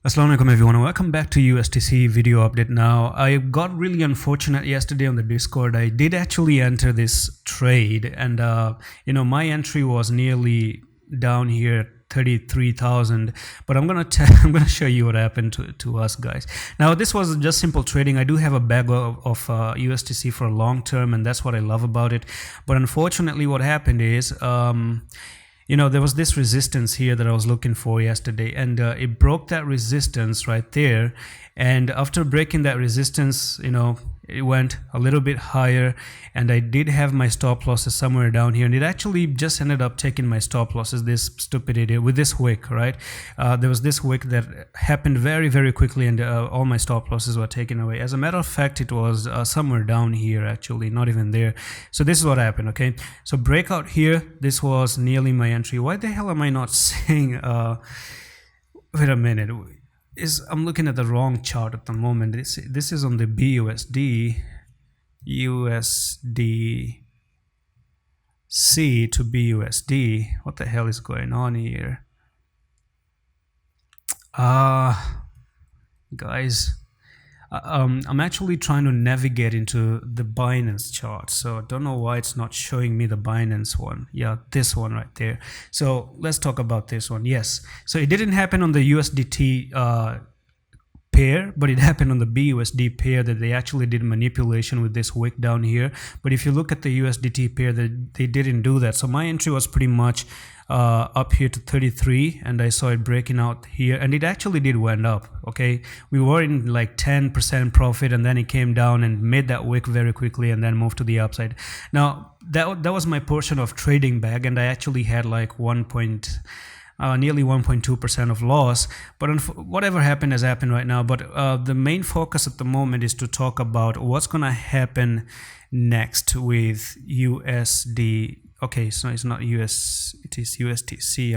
Assalamualaikum everyone, welcome back to USTC video update. Now I got really unfortunate yesterday on the Discord. I did actually enter this trade and my entry was nearly down here 33,000, but I'm gonna show you what happened to us guys. Now this was just simple trading. I do have a bag of USTC for a long term, and that's what I love about it. But unfortunately what happened is there was this resistance here that I was looking for yesterday, and it broke that resistance right there. And after breaking that resistance, it went a little bit higher, and I did have my stop losses somewhere down here, and it actually just ended up taking my stop losses, this stupid idiot, with this wick, right? There was this wick that happened very, very quickly, and all my stop losses were taken away. As a matter of fact, it was somewhere down here, actually, not even there. So this is what happened, okay? So breakout here, this was nearly my entry. Why the hell am I not saying, wait a minute. I'm looking at the wrong chart at the moment. This is on the BUSD, USDC to BUSD. What the hell is going on here? Guys, I'm actually trying to navigate into the Binance chart, so I don't know why it's not showing me the Binance one. Yeah, this one right there. So let's talk about this one. Yes, so it didn't happen on the USDT pair, but it happened on the BUSD pair, that they actually did manipulation with this wick down here. But if you look at the USDT pair, they didn't do that. So my entry was pretty much up here to 33, and I saw it breaking out here, and it actually did went up. Okay, we were in like 10% profit, and then it came down and made that wick very quickly and then moved to the upside. Now that was my portion of trading bag, and I actually had like nearly 1.2% of loss. But whatever happened has happened right now. But the main focus at the moment is to talk about what's gonna happen next with USD. Okay, so it's not US, it is USTC.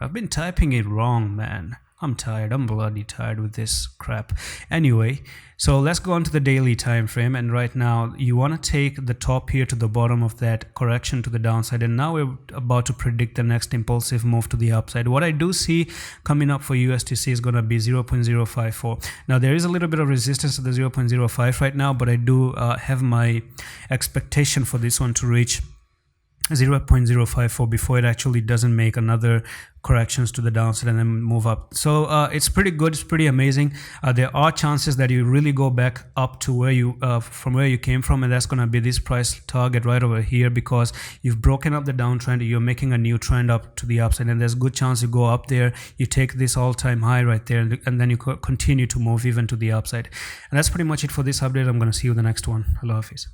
I've been typing it wrong, man. I'm tired. I'm bloody tired with this crap. Anyway, so let's go on to the daily time frame, and right now you want to take the top here to the bottom of that correction to the downside, and now we're about to predict the next impulsive move to the upside. What I do see coming up for USTC is going to be 0.054. Now there is a little bit of resistance to the 0.05 right now, but I do have my expectation for this one to reach 0.054 before it actually doesn't make another corrections to the downside and then move up. So it's pretty good, it's pretty amazing. There are chances that you really go back up to where you from where you came from, and that's going to be this price target right over here, because you've broken up the downtrend, you're making a new trend up to the upside, and there's a good chance you go up there, you take this all-time high right there, and then you continue to move even to the upside. And that's pretty much it for this update. I'm going to see you in the next one. Allah Hafiz.